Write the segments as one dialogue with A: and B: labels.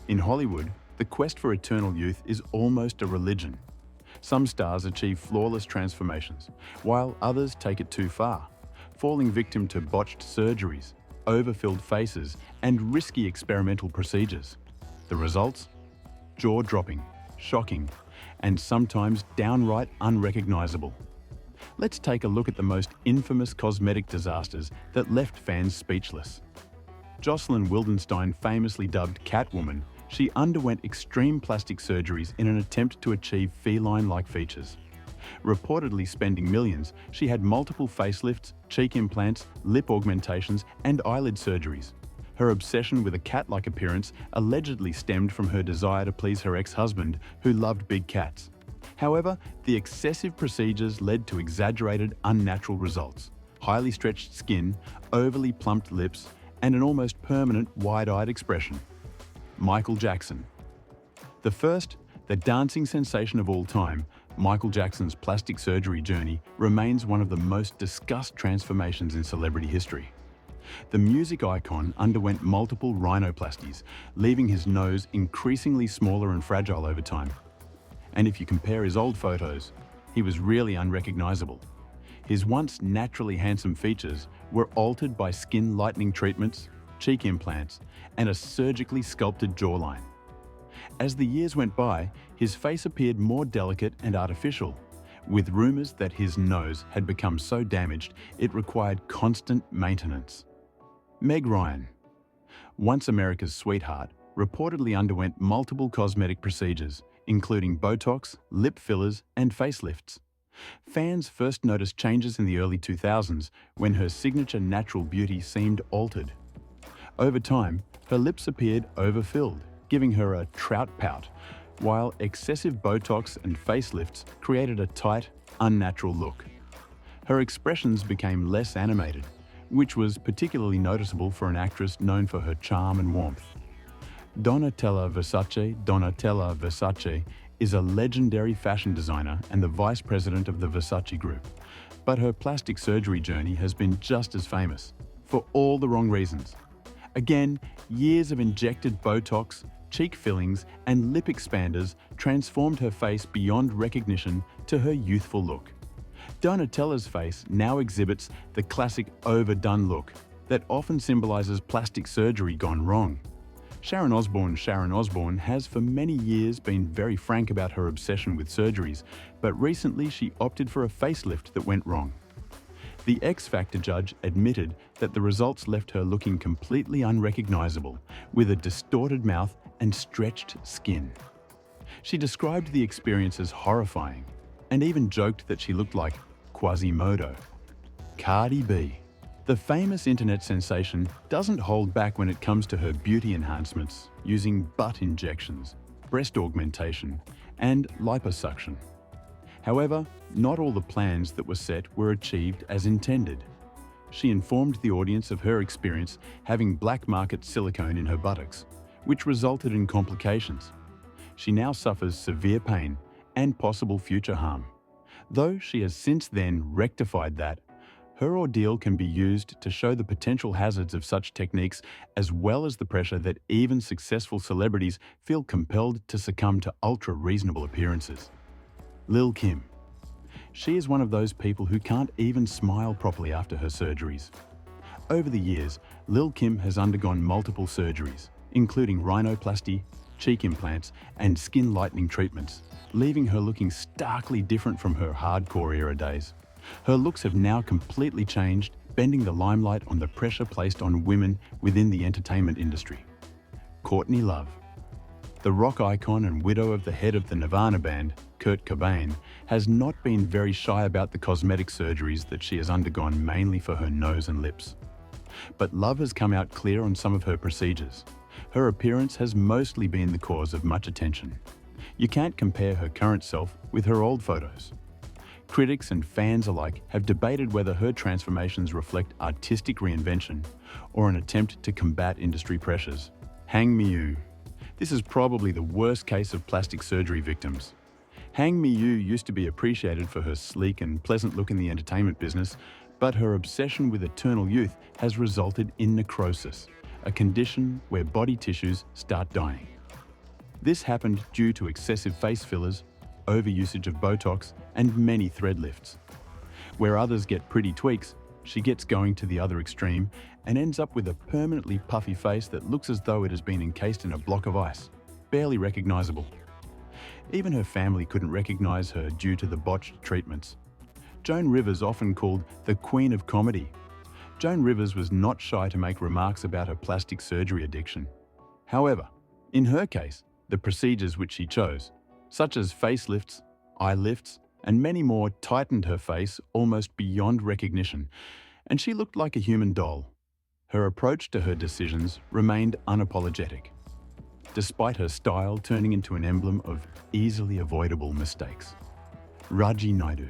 A: In Hollywood, the quest for eternal youth is almost a religion. Some stars achieve flawless transformations, while others take it too far, falling victim to botched surgeries, overfilled faces, and risky experimental procedures. The results? Jaw-dropping, shocking, and sometimes downright unrecognizable. Let's take a look at the most infamous cosmetic disasters that left fans speechless. Jocelyn Wildenstein, famously dubbed Catwoman, she underwent extreme plastic surgeries in an attempt to achieve feline-like features. Reportedly spending millions, she had multiple facelifts, cheek implants, lip augmentations, and eyelid surgeries. Her obsession with a cat-like appearance allegedly stemmed from her desire to please her ex-husband, who loved big cats. However, the excessive procedures led to exaggerated, unnatural results: highly stretched skin, overly plumped lips, and an almost permanent, wide-eyed expression. Michael Jackson. The first, the dancing sensation of all time, Michael Jackson's plastic surgery journey remains one of the most discussed transformations in celebrity history. The music icon underwent multiple rhinoplasties, leaving his nose increasingly smaller and fragile over time. And if you compare his old photos, he was really unrecognizable. His once naturally handsome features were altered by skin lightening treatments, cheek implants, and a surgically sculpted jawline. As the years went by, his face appeared more delicate and artificial, with rumors that his nose had become so damaged it required constant maintenance. Meg Ryan, once America's sweetheart, reportedly underwent multiple cosmetic procedures, including Botox, lip fillers, and facelifts. Fans first noticed changes in the early 2000s when her signature natural beauty seemed altered. Over time, her lips appeared overfilled, giving her a trout pout, while excessive Botox and facelifts created a tight, unnatural look. Her expressions became less animated, which was particularly noticeable for an actress known for her charm and warmth. Donatella Versace is a legendary fashion designer and the vice president of the Versace Group, but her plastic surgery journey has been just as famous, for all the wrong reasons. Again, years of injected Botox, cheek fillings, and lip expanders transformed her face beyond recognition to her youthful look. Donatella's face now exhibits the classic overdone look that often symbolizes plastic surgery gone wrong. Sharon Osbourne has for many years been very frank about her obsession with surgeries, but recently she opted for a facelift that went wrong. The X Factor judge admitted that the results left her looking completely unrecognizable, with a distorted mouth and stretched skin. She described the experience as horrifying, and even joked that she looked like Quasimodo. Cardi B. The famous internet sensation doesn't hold back when it comes to her beauty enhancements, using butt injections, breast augmentation, and liposuction. However, not all the plans that were set were achieved as intended. She informed the audience of her experience having black market silicone in her buttocks, which resulted in complications. She now suffers severe pain and possible future harm. Though she has since then rectified that, her ordeal can be used to show the potential hazards of such techniques, as well as the pressure that even successful celebrities feel compelled to succumb to ultra-reasonable appearances. Lil' Kim. She is one of those people who can't even smile properly after her surgeries. Over the years, Lil' Kim has undergone multiple surgeries, including rhinoplasty, cheek implants, and skin lightening treatments, leaving her looking starkly different from her hardcore era days. Her looks have now completely changed, bending the limelight on the pressure placed on women within the entertainment industry. Courtney Love. The rock icon and widow of the head of the Nirvana band, Kurt Cobain, has not been very shy about the cosmetic surgeries that she has undergone mainly for her nose and lips. But Love has come out clear on some of her procedures. Her appearance has mostly been the cause of much attention. You can't compare her current self with her old photos. Critics and fans alike have debated whether her transformations reflect artistic reinvention or an attempt to combat industry pressures. Hang Miu. This is probably the worst case of plastic surgery victims. Hang Miu used to be appreciated for her sleek and pleasant look in the entertainment business, but her obsession with eternal youth has resulted in necrosis, a condition where body tissues start dying. This happened due to excessive face fillers, overusage of Botox, and many thread lifts. Where others get pretty tweaks, she gets going to the other extreme and ends up with a permanently puffy face that looks as though it has been encased in a block of ice, barely recognizable. Even her family couldn't recognize her due to the botched treatments. Joan Rivers, often called the Queen of Comedy. Joan Rivers was not shy to make remarks about her plastic surgery addiction. However, in her case, the procedures which she chose, such as facelifts, eye lifts, and many more, tightened her face almost beyond recognition, and she looked like a human doll. Her approach to her decisions remained unapologetic, despite her style turning into an emblem of easily avoidable mistakes. Raji Naidu.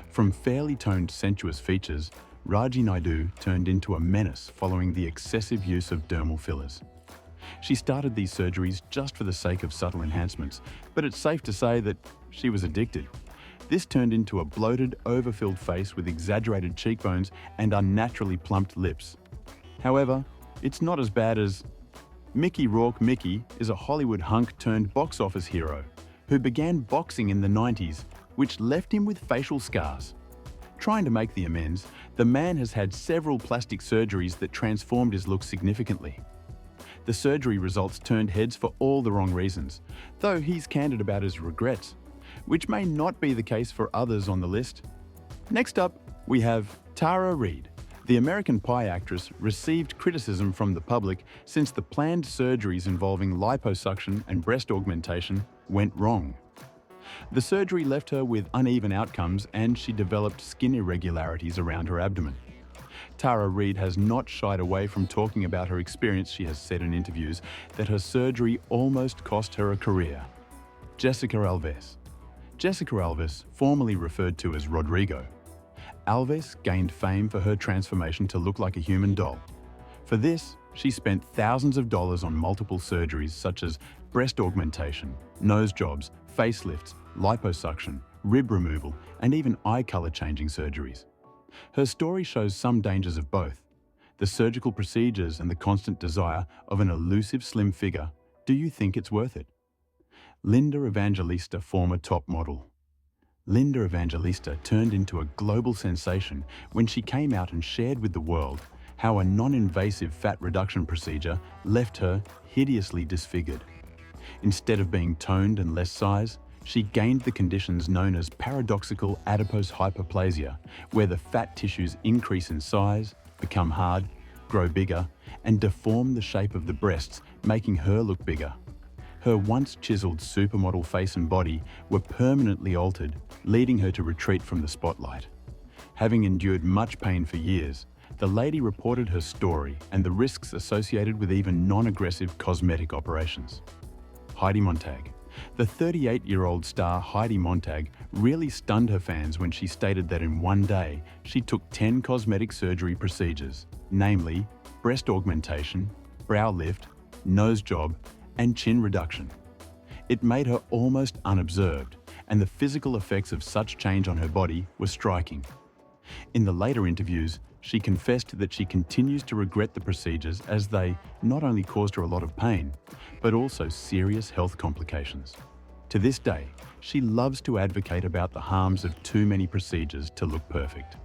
A: From fairly toned sensuous features, Raji Naidu turned into a menace following the excessive use of dermal fillers. She started these surgeries just for the sake of subtle enhancements, but it's safe to say that she was addicted. This turned into a bloated, overfilled face with exaggerated cheekbones and unnaturally plumped lips. However, it's not as bad as Mickey Rourke. Mickey is a Hollywood hunk turned box office hero who began boxing in the 90s, which left him with facial scars. Trying to make the amends, the man has had several plastic surgeries that transformed his look significantly. The surgery results turned heads for all the wrong reasons, though he's candid about his regrets, which may not be the case for others on the list. Next up, we have Tara Reid. The American Pie actress received criticism from the public since the planned surgeries involving liposuction and breast augmentation went wrong. The surgery left her with uneven outcomes and she developed skin irregularities around her abdomen. Tara Reid has not shied away from talking about her experience. She has said in interviews that her surgery almost cost her a career. Jessica Alves. Jessica Alves, formerly referred to as Rodrigo. Alves gained fame for her transformation to look like a human doll. For this, she spent thousands of dollars on multiple surgeries such as breast augmentation, nose jobs, facelifts, liposuction, rib removal, and even eye color changing surgeries. Her story shows some dangers of both: the surgical procedures and the constant desire of an elusive slim figure. Do you think it's worth it? Linda Evangelista, former top model. Linda Evangelista turned into a global sensation when she came out and shared with the world how a non-invasive fat reduction procedure left her hideously disfigured. Instead of being toned and less size, she gained the conditions known as paradoxical adipose hyperplasia, where the fat tissues increase in size, become hard, grow bigger, and deform the shape of the breasts, making her look bigger. Her once chiseled supermodel face and body were permanently altered, leading her to retreat from the spotlight. Having endured much pain for years, the lady reported her story and the risks associated with even non-aggressive cosmetic operations. Heidi Montag. The 38-year-old star Heidi Montag really stunned her fans when she stated that in one day she took 10 cosmetic surgery procedures, namely breast augmentation, brow lift, nose job, and chin reduction. It made her almost unobserved, and the physical effects of such change on her body were striking. In the later interviews, she confessed that she continues to regret the procedures as they not only caused her a lot of pain, but also serious health complications. To this day, she loves to advocate about the harms of too many procedures to look perfect.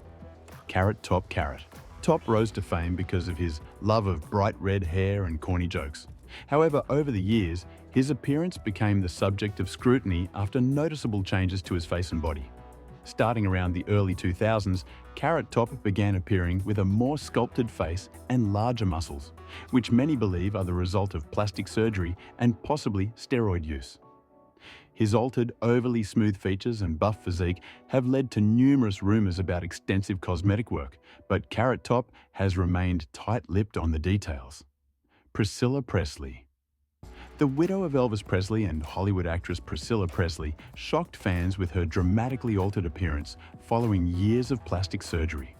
A: Carrot Top Carrot. Top rose to fame because of his love of bright red hair and corny jokes. However, over the years, his appearance became the subject of scrutiny after noticeable changes to his face and body. Starting around the early 2000s, Carrot Top began appearing with a more sculpted face and larger muscles, which many believe are the result of plastic surgery and possibly steroid use. His altered, overly smooth features and buff physique have led to numerous rumors about extensive cosmetic work, but Carrot Top has remained tight-lipped on the details. Priscilla Presley. The widow of Elvis Presley and Hollywood actress Priscilla Presley shocked fans with her dramatically altered appearance following years of plastic surgery.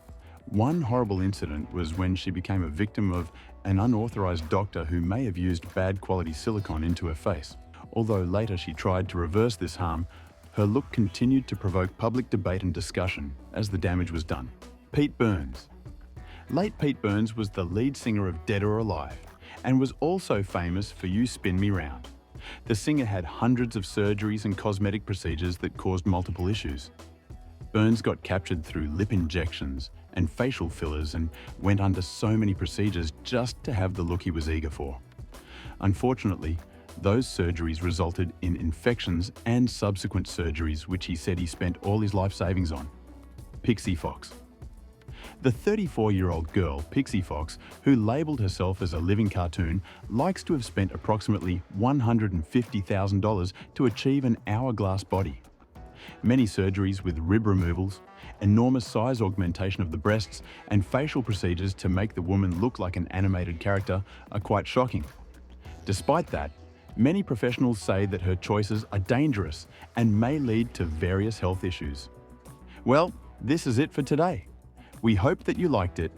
A: One horrible incident was when she became a victim of an unauthorized doctor who may have used bad quality silicone into her face. Although later she tried to reverse this harm, her look continued to provoke public debate and discussion as the damage was done. Pete Burns. Late Pete Burns was the lead singer of Dead or Alive, and was also famous for You Spin Me Round. The singer had hundreds of surgeries and cosmetic procedures that caused multiple issues. Burns got captured through lip injections and facial fillers and went under so many procedures just to have the look he was eager for. Unfortunately, those surgeries resulted in infections and subsequent surgeries which he said he spent all his life savings on. Pixie Fox. The 34-year-old girl, Pixie Fox, who labelled herself as a living cartoon, likes to have spent approximately $150,000 to achieve an hourglass body. Many surgeries with rib removals, enormous size augmentation of the breasts, and facial procedures to make the woman look like an animated character are quite shocking. Despite that, many professionals say that her choices are dangerous and may lead to various health issues. Well, this is it for today. We hope that you liked it.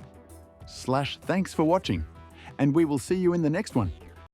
A: /thanks for watching, and we will see you in the next one.